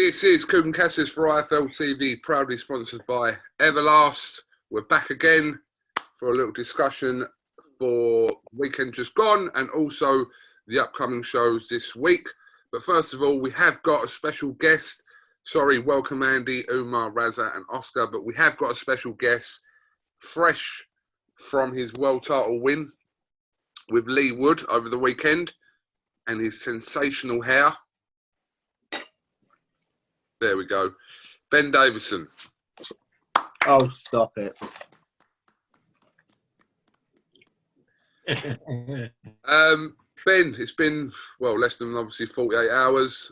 This is Mccomb for IFL TV, proudly sponsored by Everlast. We're back again for a little discussion for the weekend just gone and also the upcoming shows this week. But first of all, we have got a special guest. Sorry, welcome Andy, Umar, Raza and Oscar, but we have got a special guest fresh from his world title win with Lee Wood over the weekend and his sensational hair. There we go. Ben Davison. Oh, stop it. Ben, it's been, well, less than obviously 48 hours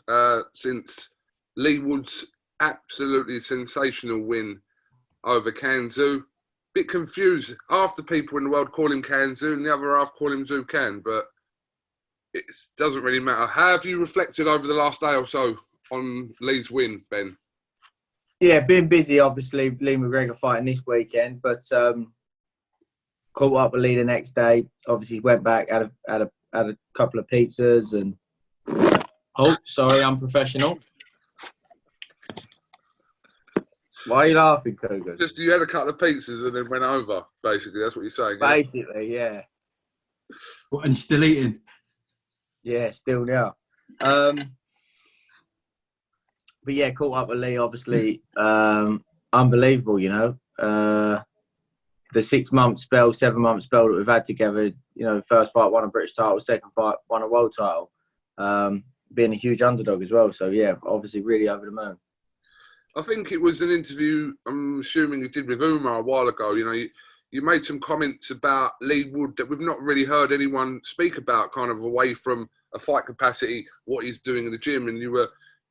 since Lee Wood's absolutely sensational win over Kanzu. Bit confused. Half the people in the world call him Kanzu and the other half call him Zucan, but it doesn't really matter. How have you reflected over the last day or so on Lee's win, Ben? Yeah, been busy, obviously, Lee Mcgregor fighting this weekend, but caught up with Lee the next day. Obviously, went back, had a couple of pizzas and... Oh, sorry, unprofessional. Why are you laughing, Cougar? Just you had a couple of pizzas and then went over, basically. That's what you're saying, yeah? Basically, yeah. What, and still eating? Yeah, still now. But yeah, caught up with Lee, obviously. Unbelievable, you know. The 6-month spell, 7-month spell that we've had together, you know, first fight won a British title, second fight won a world title. Being a huge underdog as well. So yeah, obviously really over the moon. I think it was an interview, I'm assuming you did with Umar a while ago. You know, you made some comments about Lee Wood that we've not really heard anyone speak about, kind of away from a fight capacity, what he's doing in the gym. And you were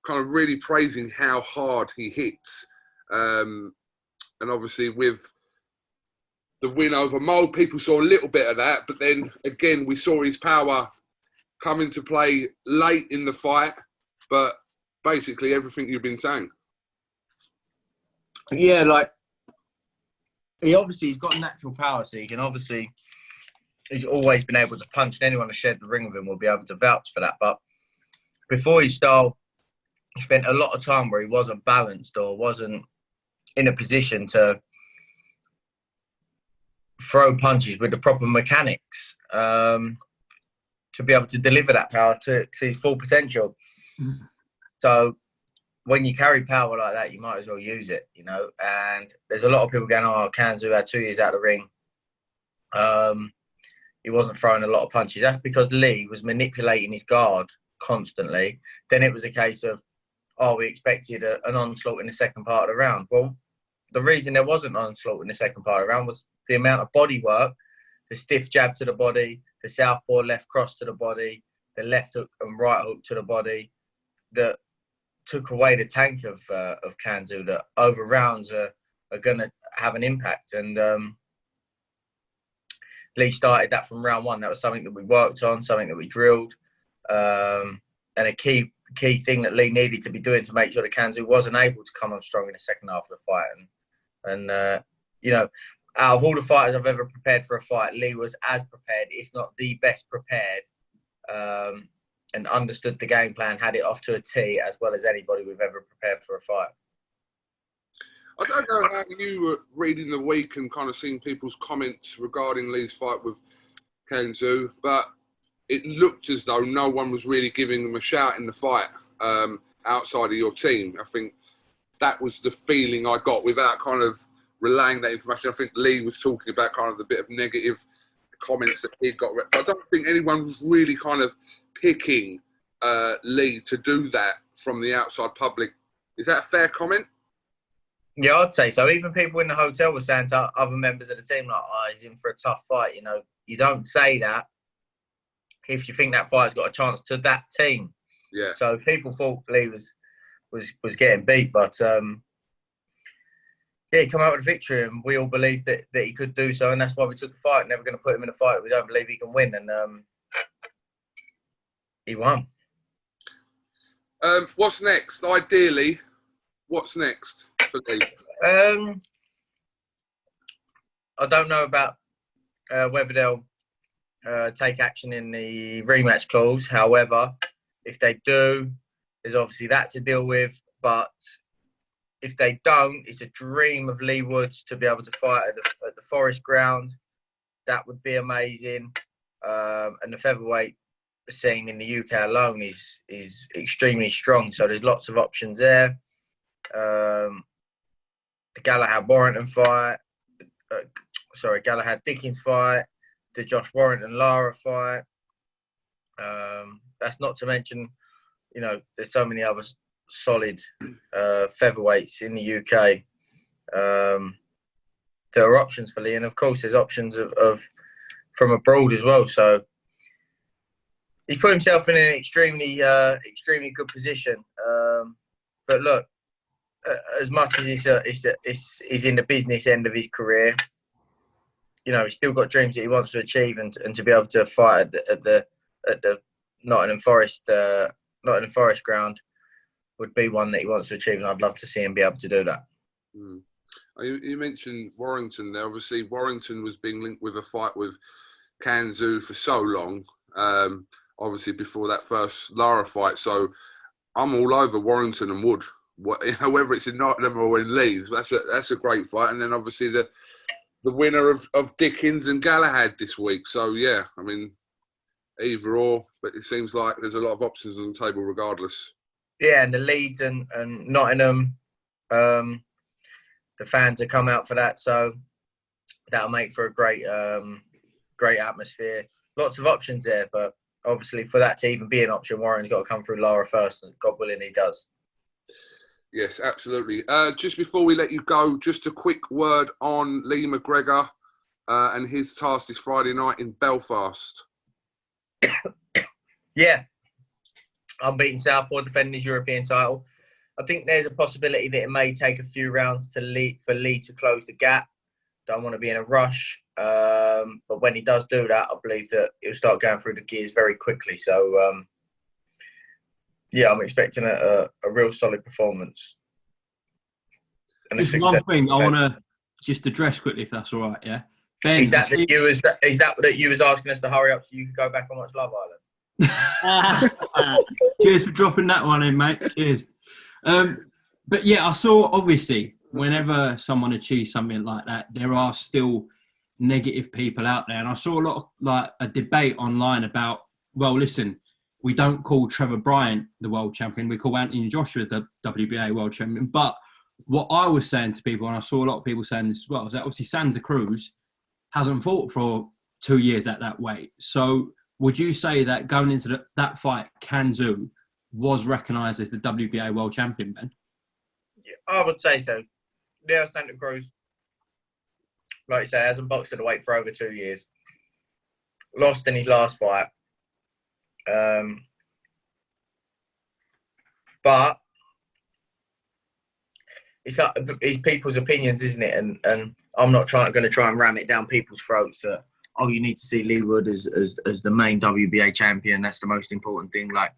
kind of really praising how hard he hits. And obviously with the win over Mo, people saw a little bit of that. But then again, we saw his power come into play late in the fight. But basically everything you've been saying. Yeah, like, he's got natural power, so he can obviously, he's always been able to punch, and anyone who shared the ring with him will be able to vouch for that. But before his style, he spent a lot of time where he wasn't balanced or wasn't in a position to throw punches with the proper mechanics to be able to deliver that power to his full potential. Mm-hmm. So when you carry power like that, you might as well use it, you know. And there's a lot of people going, oh, Kanzu had 2 years out of the ring. He wasn't throwing a lot of punches. That's because Lee was manipulating his guard constantly. Then it was a case of, oh, we expected an onslaught in the second part of the round. Well, the reason there wasn't an onslaught in the second part of the round was the amount of body work, the stiff jab to the body, the southpaw left cross to the body, the left hook and right hook to the body, that took away the tank of Kanzu, that over rounds are going to have an impact. And Lee started that from round one. That was something that we worked on, something that we drilled, and a key thing that Lee needed to be doing to make sure that Kanzu wasn't able to come on strong in the second half of the fight. And you know, out of all the fighters I've ever prepared for a fight, Lee was as prepared, if not the best prepared, and understood the game plan, had it off to a T, as well as anybody we've ever prepared for a fight. I don't know how you were reading the week and kind of seeing people's comments regarding Lee's fight with Kanzu, but it looked as though no one was really giving him a shout in the fight outside of your team. I think that was the feeling I got without kind of relaying that information. I think Lee was talking about kind of the bit of negative comments that he got. I don't think anyone was really kind of picking Lee to do that from the outside public. Is that a fair comment? Yeah, I'd say so. Even people in the hotel were saying to other members of the team, like, oh, he's in for a tough fight. You know, you don't say that if you think that fight's got a chance to that team. Yeah. So people thought Lee was getting beat, but yeah, he come out with a victory, and we all believed that he could do so, and that's why we took the fight. Never going to put him in a fight we don't believe he can win, and he won. What's next? Ideally, what's next for Lee? I don't know about whether they'll take action in the rematch clause. However, if they do, there's obviously that to deal with. but if they don't, it's a dream of Lee Woods to be able to fight at the Forest Ground. That would be amazing. And the featherweight scene in the UK alone is extremely strong. So there's lots of options there. The Galahad Warrington fight, Galahad Dickens fight, the Josh Warrington Lara fight. That's not to mention, you know, there's so many other solid featherweights in the UK. There are options for Lee, and of course there's options of from abroad as well. So he's put himself in an extremely good position. But look, as much as he's in the business end of his career, you know, he's still got dreams that he wants to achieve, and to be able to fight at the Nottingham Forest ground would be one that he wants to achieve, and I'd love to see him be able to do that. Mm. You mentioned Warrington there. Obviously, Warrington was being linked with a fight with Kanzu for so long, obviously before that first Lara fight. So I'm all over Warrington and Wood. Whether it's in Nottingham or in Leeds, that's a great fight. And then obviously the winner of Dickens and Galahad this week. So yeah, I mean, either or, but it seems like there's a lot of options on the table regardless. Yeah, and the Leeds and Nottingham, the fans have come out for that, so that'll make for a great atmosphere. Lots of options there, but obviously for that to even be an option, Warren's got to come through Lara first, and God willing, he does. Yes, absolutely. Just before we let you go, just a quick word on Lee Mcgregor and his task this Friday night in Belfast. Yeah, unbeaten Southpaw defending his European title. I think there's a possibility that it may take a few rounds for Lee to close the gap. Don't want to be in a rush. But when he does do that, I believe that he'll start going through the gears very quickly. So, yeah, I'm expecting a real solid performance. And just one thing I want to just address quickly, if that's all right, yeah? Ben, is that you was asking us to hurry up so you could go back and watch Love Island? Cheers for dropping that one in, mate. Cheers. But yeah, I saw, obviously, whenever someone achieves something like that, there are still negative people out there. And I saw a lot of a debate online about, well, listen, we don't call Trevor Bryant the world champion. We call Anthony Joshua the WBA world champion. But what I was saying to people, and I saw a lot of people saying this as well, is that obviously Santa Cruz hasn't fought for 2 years at that weight. So would you say that going into that fight, Kanzu was recognised as the WBA world champion, Ben? Yeah, I would say so. Yeah, Santa Cruz, like you say, hasn't boxed at the weight for over 2 years. Lost in his last fight. But it's people's opinions, isn't it? And I'm not going to try and ram it down people's throats that, oh, you need to see Lee Wood as the main WBA champion. That's the most important thing. Like,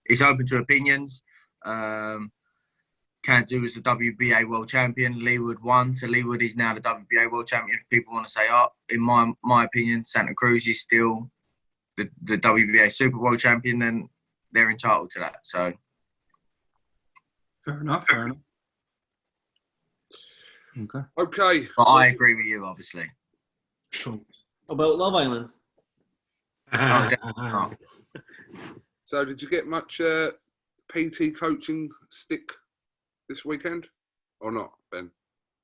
it's open to opinions. Kanzu was the WBA world champion. Lee Wood won, so Lee Wood is now the WBA world champion. If people want to say, oh, in my opinion, Santa Cruz is still the WBA super world champion, then they're entitled to that. So fair enough. Okay. But I agree with you, obviously. Cool. About Love Island? Oh, definitely not. So did you get much PT coaching stick this weekend or not, Ben?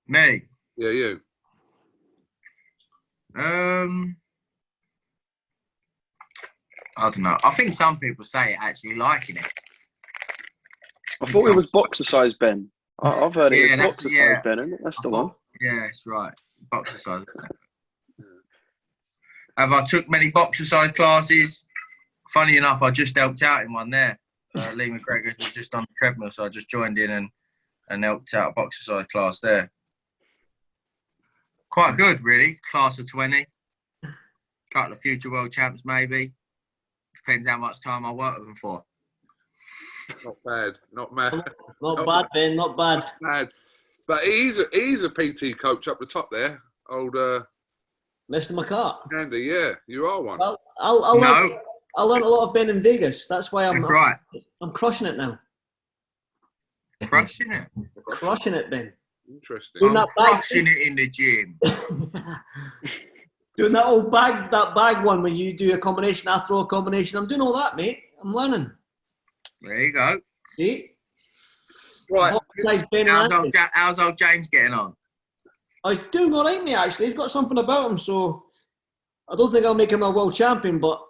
Me? Yeah, you. I don't know. I think some people say actually liking it. I thought it was boxer size, Ben. I've heard it was boxer size, Ben, isn't it? That's the one. Yeah, that's right. Boxer size. Have I took many boxer size classes? Funny enough, I just helped out in one there. Lee Mcgregor was just on the treadmill, so I just joined in and helped out a boxer size class there. Quite good, really. Class of 20. Couple of future world champs, maybe. Depends how much time I work with them for. Not bad. Not mad. Not bad, Ben. Not bad. Mad. But he's a PT coach up the top there. Old Mr. McCart. Andy, yeah, you are one. Well, I learned a lot of Ben in Vegas. That's why I'm That's right. I'm crushing it now. Crushing it. Crushing it, Ben. Interesting. Doing I'm that bag crushing it in the gym. Doing that old bag one where you do a combination, I throw a combination. I'm doing all that, mate. I'm learning. There you go. See? Right. Box size Ben and Andy. How's old James getting on? He's doing all right, mate, actually. He's got something about him, so I don't think I'll make him a world champion, but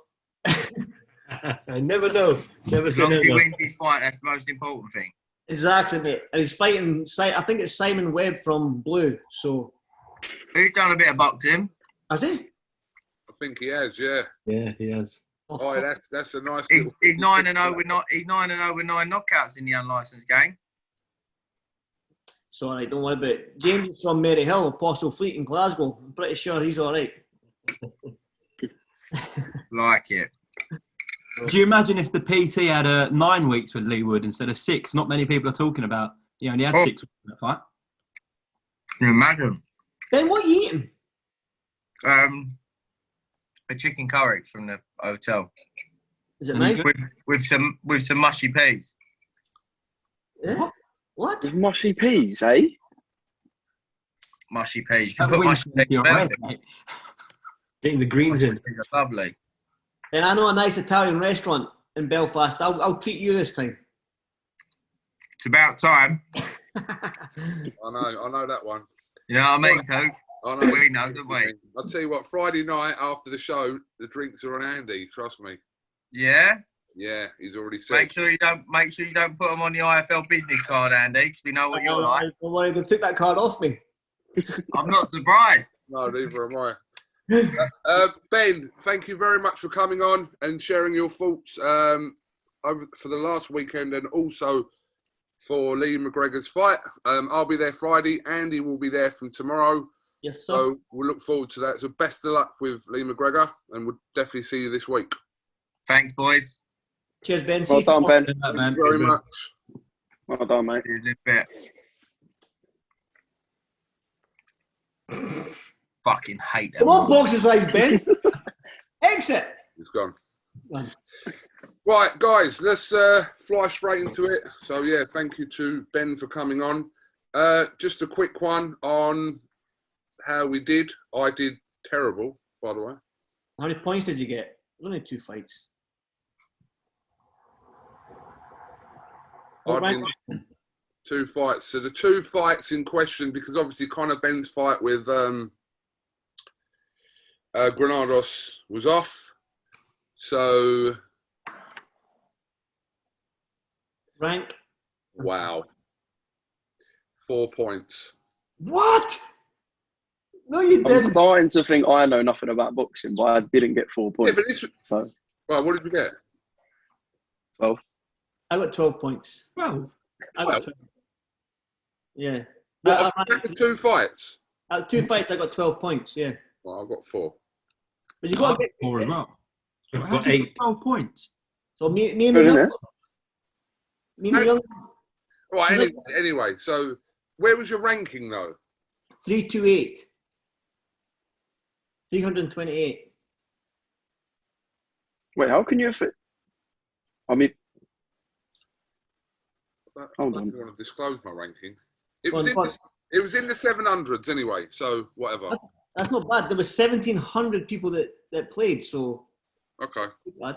I never know. Never As say long as he never. wins his fight, that's the most important thing. exactly, mate. And he's fighting, I think it's Simon Webb from Blue, so. Who's done a bit of boxing? Has he? I think he has, yeah. Yeah, he has. Oh, that's a nice He's little... 9-0 with he's 9-0 with 9 knockouts in the unlicensed game. So, all right, don't worry about it. James is from Maryhill, Apostle Fleet in Glasgow. I'm pretty sure he's all right. Like it. Do you imagine if the PT had 9 weeks with Lee Wood instead of 6? Not many people are talking about. He only had 6 weeks in that fight. Can you imagine? Ben, what are you eating? A chicken curry from the hotel Is it Any nice? good? with some mushy peas. Yeah? What? With mushy peas, eh? Mushy peas. You can That put wins mushy into peas your in head, anything. mate. Getting the greens in. Peas are lovely. And I know a nice Italian restaurant in Belfast. I'll treat you this time. It's about time. I know that one. You know what I mean, Coop? I know. We know, don't we? I'll tell you what, Friday night after the show, the drinks are on Andy, trust me. Yeah. Yeah, he's already said. Make sure you don't put them on the IFL business card, Andy, because we know what you're like. Don't worry, they took that card off me. I'm not surprised. No, neither am I. Ben, thank you very much for coming on and sharing your thoughts over for the last weekend and also for Lee McGregor's fight. I'll be there Friday. Andy will be there from tomorrow. Yes, sir. So we'll look forward to that. So best of luck with Lee McGregor and we'll definitely see you this week. Thanks, boys. Cheers, Ben. See Well you done, tomorrow. Ben. That, man. Thank you very much. Well done, mate. Here's a bit. Fucking hate them. Come on, boxing size, Ben. Exit. He's gone. Gone. Right, guys, let's fly straight into it. So, yeah, thank you to Ben for coming on. Just a quick one on how we did. I did terrible, by the way. How many points did you get? Only 2 fights. What I rank? did 2 fights. So the 2 fights in question, because obviously Conor Ben's fight with Granados was off. So, Rank? wow. 4 points. What? No, you I'm didn't. starting to think I know nothing about boxing, but I didn't get 4 Yeah, points. but this... So, Right, what did you get? 12. I got 12 points. 12. I got 12. Yeah. What, I- off the back of 2 fights? 2 fights, I got 12 points, yeah. Well, I've got 4. But you got to get 4 as well. I've How got did you 8. get 12 points? So me and the Good, young, isn't me and the young, Right, anyway, so where was your ranking, though? 328. 328. Wait, how can you fit? I mean, Hold I on. don't want to disclose my ranking. It Go was, on, in go on. it was in the 700s anyway, so whatever. That's not bad. There was 1,700 people that played, so Okay. not bad.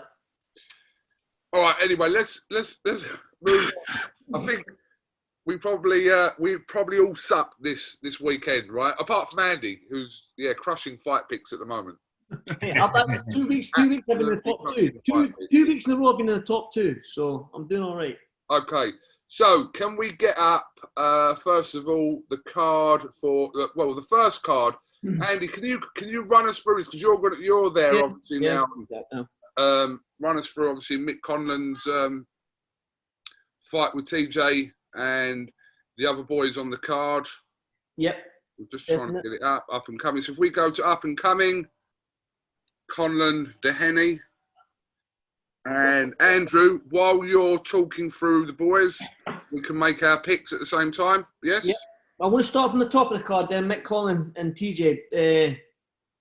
All right. Anyway, let's move. On. I think we probably all sucked this weekend, right? Apart from Andy, who's crushing fight picks at the moment. Yeah, I've had 2 weeks. 2 weeks I've been in the top 2. Two weeks in a row I've been in the top 2, so I'm doing all right. Okay. So can we get up first of all the card for the first card? Andy, can you run us through this because you're there obviously now. Run us through obviously Mick Conlan's fight with TJ and the other boys on the card. Yep. We're just trying to get it up and coming. So if we go to up and coming, Conlan, Dehenny, and Andrew, while you're talking through the boys, we can make our picks at the same time. Yes? Yep. I want to start from the top of the card then, Mccomb and TJ.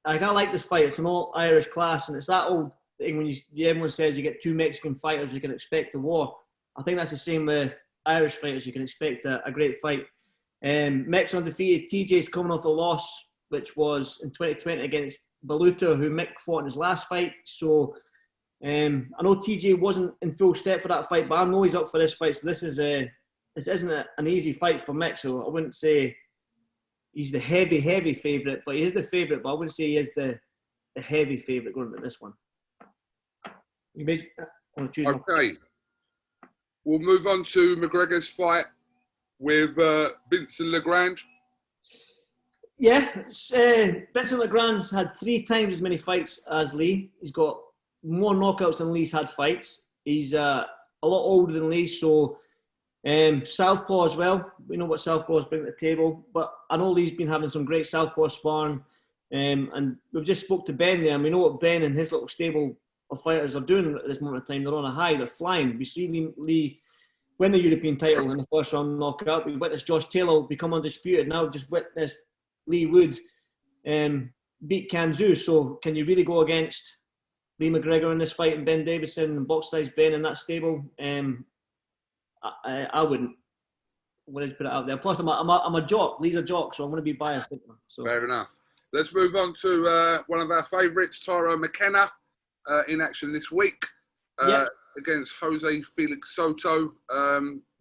I kind of like this fight. It's an old Irish class, and it's that old thing when everyone says you get 2 Mexican fighters, you can expect a war. I think that's the same with Irish fighters, you can expect a great fight. Mick's undefeated. TJ's coming off a loss, which was in 2020 against Baluta, who Mick fought in his last fight. So I know TJ wasn't in full step for that fight, but I know he's up for this fight. So this isn't an easy fight for Mick. So I wouldn't say he's the heavy favourite, but he is the favourite. But I wouldn't say he is the heavy favourite going into this one. Okay. We'll move on to McGregor's fight with Vincent Legrand. Yeah, Vincent Legrand's had 3 times as many fights as Lee. He's got more knockouts than Lee's had fights. He's a lot older than Lee, so southpaw as well. We know what southpaws bring to the table, but I know Lee's been having some great southpaw sparring, and we've just spoke to Ben there, and we know what Ben and his little stable of fighters are doing at this moment in time. They're on a high, they're flying. We see Lee win the European title in the first round knockout. We witnessed Josh Taylor become undisputed. Now just witnessed Lee Wood beat Kanzu. So can you really go against Lee McGregor in this fight and Ben Davison and box size Ben in that stable? I wouldn't. We'll just put it out there. Plus, I'm a jock. Lee's a jock, so I'm going to be biased. So. Fair enough. Let's move on to one of our favourites, Tyrone McKenna, in action this week against Jose Felix Soto.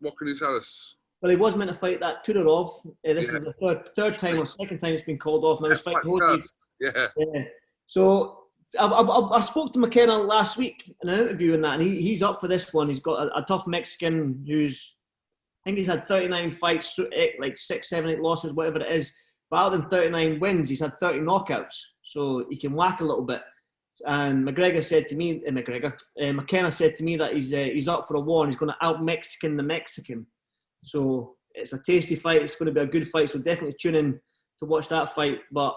What can you tell us? Well, he was meant to fight that Tudorov. This is the third time or second time it's been called off. Now he's fighting Jose. Yeah. So I spoke to McKenna last week in an interview and that, and he's up for this one. He's got a tough Mexican who's, I think he's had 39 fights, like 6, 7, 8 losses, whatever it is. But out of them 39 wins, he's had 30 knockouts. So he can whack a little bit. And McGregor said to me, McKenna said to me that he's up for a war and he's going to out-Mexican the Mexican. So it's a tasty fight. It's going to be a good fight. So definitely tune in to watch that fight. But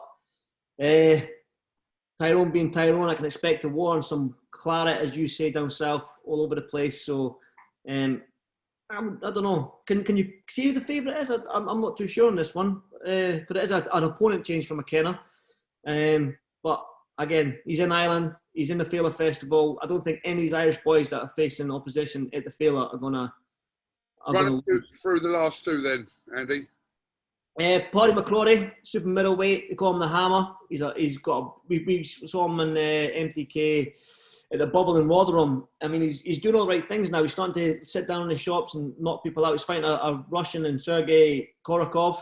Tyrone being Tyrone, I can expect a war and some claret, as you say, down south, all over the place. So I don't know. Can you see who the favourite is? I'm not too sure on this one. But it is an opponent change for McKenna. But again, he's in Ireland. He's in the Fela Festival. I don't think any of these Irish boys that are facing opposition at the Fela are going to... Run through the last 2 then, Andy. Paddy McCrory, super middleweight. They call him the Hammer. We saw him in MTK at the Bubble in Rotherham. I mean, he's doing all the right things now. He's starting to sit down in the shops and knock people out. He's fighting a Russian and Sergei Korakov.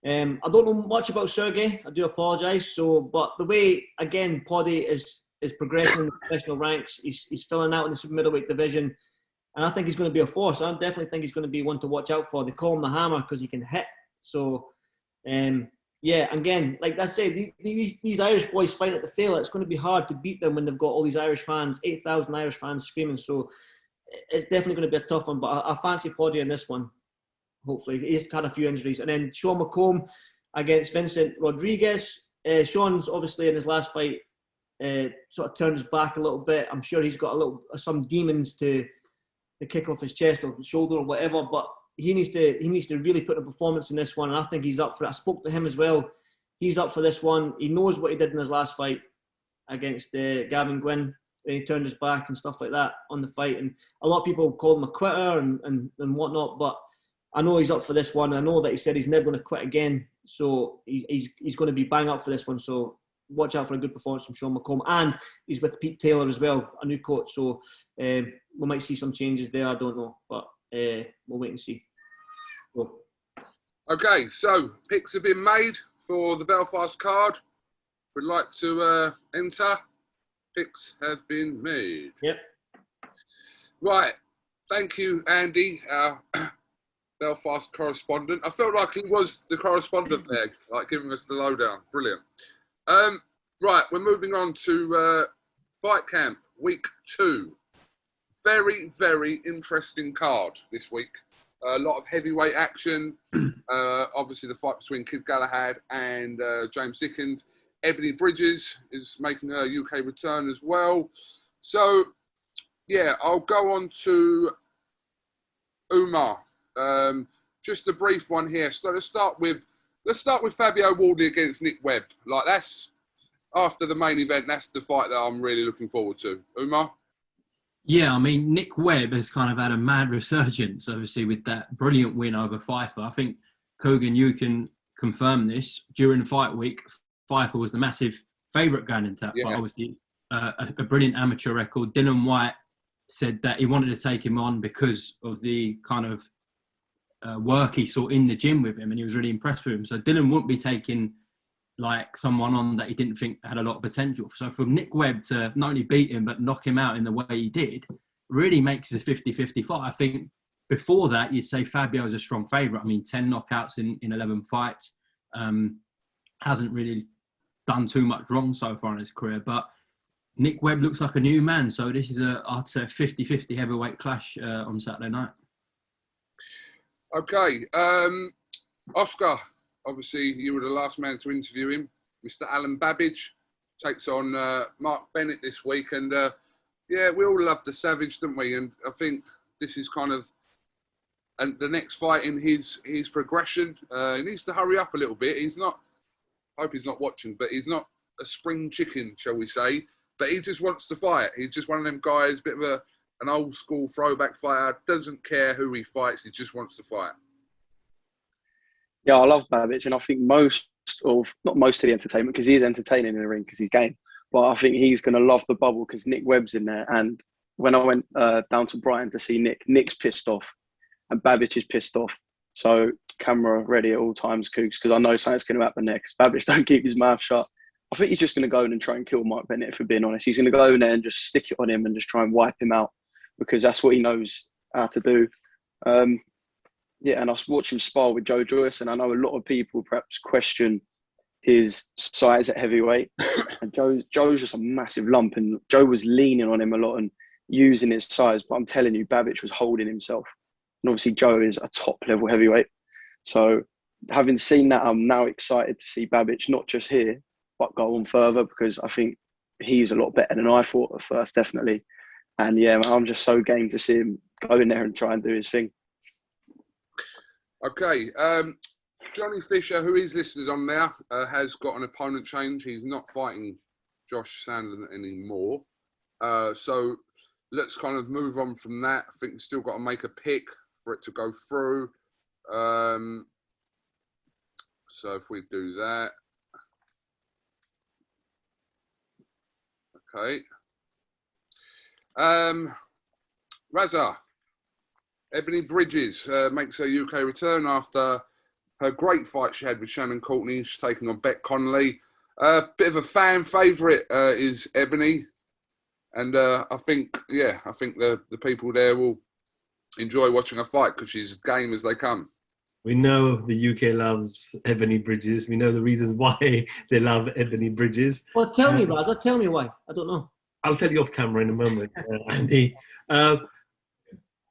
I don't know much about Sergei. I do apologise. But the way, again, Paddy is progressing in the professional ranks. He's filling out in the super middleweight division. And I think he's going to be a force. I definitely think he's going to be one to watch out for. They call him the Hammer because he can hit. So, again, like I say, these Irish boys fight at the Fela. It's going to be hard to beat them when they've got all these Irish fans, 8,000 Irish fans screaming. So it's definitely going to be a tough one. But I fancy Paddy in this one, hopefully. He's had a few injuries. And then Sean Mccomb against Vincent Rodriguez. Sean's obviously in his last fight sort of turned his back a little bit. I'm sure he's got some demons to kick off his chest or his shoulder or whatever, but he needs to really put a performance in this one, and I think he's up for it. I spoke to him as well. He's up for this one. He knows what he did in his last fight against Gavin Gwynn, when he turned his back and stuff like that on the fight. And a lot of people called him a quitter and whatnot, but I know he's up for this one. I know that he said he's never going to quit again, so he's going to be bang up for this one. So watch out for a good performance from Sean Mccomb. And he's with Pete Taylor as well, a new coach. So we might see some changes there. I don't know. But we'll wait and see. Cool. Okay, so picks have been made for the Belfast card. Would like to enter. Picks have been made. Yep. Right. Thank you, Andy, our Belfast correspondent. I felt like he was the correspondent there, like giving us the lowdown. Brilliant. Right, we're moving on to Fight Camp Week 2. Very, very interesting card this week. A lot of heavyweight action. Obviously, the fight between Kid Galahad and James Dickens. Ebony Bridges is making a UK return as well. So, yeah, I'll go on to Umar. Just a brief one here. So let's start with Fabio Wardy against Nick Webb. Like, that's after the main event. That's the fight that I'm really looking forward to. Umar. Yeah, I mean, Nick Webb has kind of had a mad resurgence, obviously, with that brilliant win over Pfeiffer. I think, Coogan, you can confirm this. During the fight week, Pfeiffer was the massive favourite going into that fight, obviously. A brilliant amateur record. Dylan White said that he wanted to take him on because of the kind of work he saw in the gym with him, and he was really impressed with him. So Dylan wouldn't be taking like someone on that he didn't think had a lot of potential. So for Nick Webb to not only beat him but knock him out in the way he did really makes it a 50-50 fight. I think before that you'd say Fabio is a strong favourite. I mean, 10 knockouts in 11 fights. Hasn't really done too much wrong so far in his career, but Nick Webb looks like a new man. So this is I'd say a 50-50 heavyweight clash on Saturday night. Okay. Oscar, obviously you were the last man to interview him. Mr. Alan Babbage takes on Mark Bennett this week. And yeah, we all love the Savage, don't we? And I think this is kind of the next fight in his progression. He needs to hurry up a little bit. He's not, I hope he's not watching, but he's not a spring chicken, shall we say. But he just wants to fight. He's just one of them guys, bit of an old school throwback fighter, doesn't care who he fights, he just wants to fight. Yeah, I love Babbage, and I think not most of the entertainment, because he is entertaining in the ring because he's game, but I think he's going to love the bubble because Nick Webb's in there. And when I went down to Brighton to see Nick's pissed off and Babbage is pissed off. So camera ready at all times, Cougs, because I know something's going to happen next. Babbage don't keep his mouth shut. I think he's just going to go in and try and kill Mark Bennett, if we're being honest. He's going to go in there and just stick it on him and just try and wipe him out because that's what he knows how to do. Yeah, and I watched him spar with Joe Joyce, and I know a lot of people perhaps question his size at heavyweight. And Joe's just a massive lump, and Joe was leaning on him a lot and using his size. But I'm telling you, Babbage was holding himself. And obviously Joe is a top-level heavyweight. So having seen that, I'm now excited to see Babbage not just here, but go on further, because I think he's a lot better than I thought at first, definitely. And yeah, I'm just so game to see him go in there and try and do his thing. Okay, Johnny Fisher, who is listed on there, has got an opponent change. He's not fighting Josh Sandlin anymore. So let's kind of move on from that. I think we've still got to make a pick for it to go through. So if we do that. Okay. Raza. Ebony Bridges makes her UK return after her great fight she had with Shannon Courtney. She's taking on Beck Connolly. Bit of a fan favourite is Ebony. And I think the people there will enjoy watching her fight because she's game as they come. We know the UK loves Ebony Bridges. We know the reasons why they love Ebony Bridges. Well, tell me, Raza. Tell me why. I don't know. I'll tell you off camera in a moment, Andy.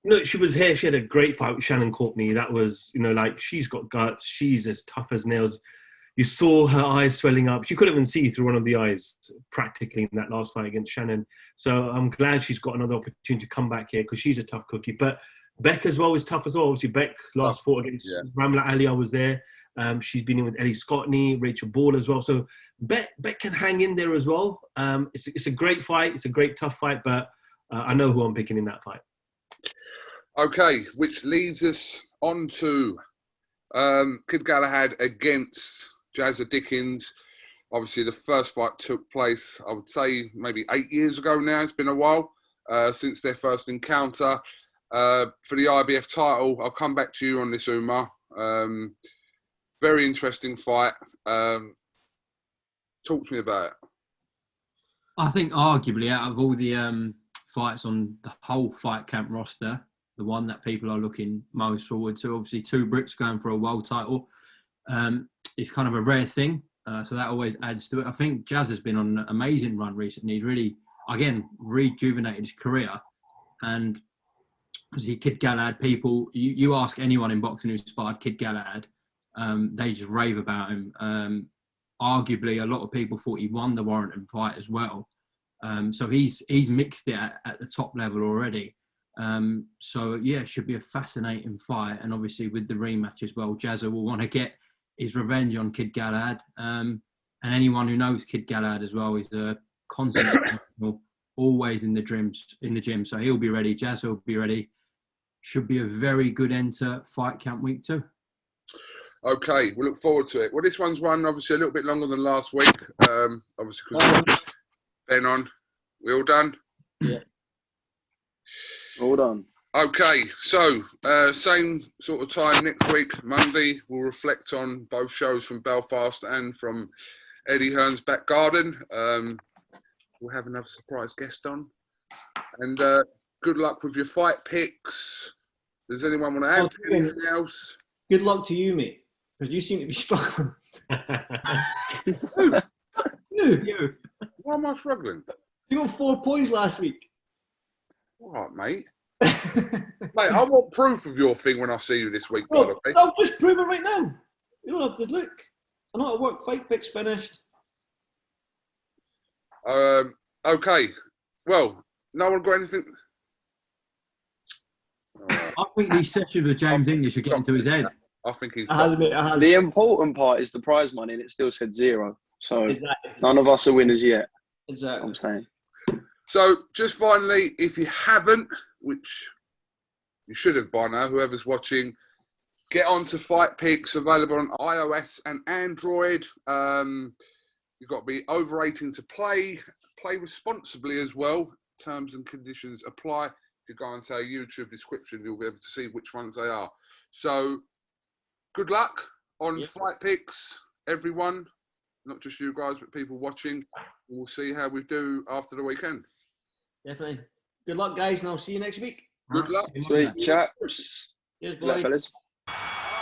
No, she was here. She had a great fight with Shannon Courtney. That was, like, she's got guts. She's as tough as nails. You saw her eyes swelling up. She couldn't even see through one of the eyes practically in that last fight against Shannon. So I'm glad she's got another opportunity to come back here because she's a tough cookie. But Beck as well is tough as well. Obviously, Beck last fought against Ramla Ali. I was there. She's been in with Ellie Scottney, Rachel Ball as well. So Beck can hang in there as well. It's a great fight. It's a great tough fight. But I know who I'm picking in that fight. Okay, which leads us on to Kid Galahad against Jazza Dickens. Obviously, the first fight took place, I would say, maybe 8 years ago now. It's been a while since their first encounter. For the IBF title, I'll come back to you on this, Umar. Very interesting fight. Talk to me about it. I think arguably out of all the fights on the whole fight camp roster, the one that people are looking most forward to, obviously 2 Brits going for a world title, it's kind of a rare thing. So that always adds to it. I think Jazz has been on an amazing run recently. He's really, again, rejuvenated his career. And obviously Kid Galahad, people, you ask anyone in boxing who's sparred Kid Galahad, they just rave about him. Arguably, a lot of people thought he won the Warrington fight as well. So he's mixed it at the top level already. So yeah, it should be a fascinating fight. And obviously with the rematch as well, Jazza will want to get his revenge on Kid Galahad. And anyone who knows Kid Galahad as well is a constant always in the gym, so he'll be ready. Jazza will be ready. Should be a very good end to fight camp week 2. Okay, we look forward to it. Well, this one's run obviously a little bit longer than last week. Obviously because Ben on. We all done? Yeah. All done. Okay, so same sort of time next week, Monday. We'll reflect on both shows from Belfast and from Eddie Hearn's back garden. We'll have another surprise guest on. And good luck with your fight picks. Does anyone want to add anything else? Good luck to you, mate, because you seem to be struggling. You. Why am I struggling? You got 4 points last week. All right, mate. Mate, I want proof of your thing when I see you this week, by the way. I'll just prove it right now. You don't have to look. I know at work. Fight picks finished. Okay. Well, no one got anything. I think these sessions with James English are getting to his head. I think he's. The important part is the prize money, and it still said 0. So Exactly. none of us are winners yet. Exactly. I'm saying. So, just finally, if you haven't, which you should have by now, whoever's watching, get on to Fight Picks, available on iOS and Android. You've got to be over 18 to play responsibly as well. Terms and conditions apply. If you go into our YouTube description, you'll be able to see which ones they are. So, good luck on Fight Picks, everyone. Not just you guys, but people watching. We'll see how we do after the weekend. Definitely. Good luck, guys, and I'll see you next week. Good luck. Sweet chaps. Cheers, Good luck, boys. fellas.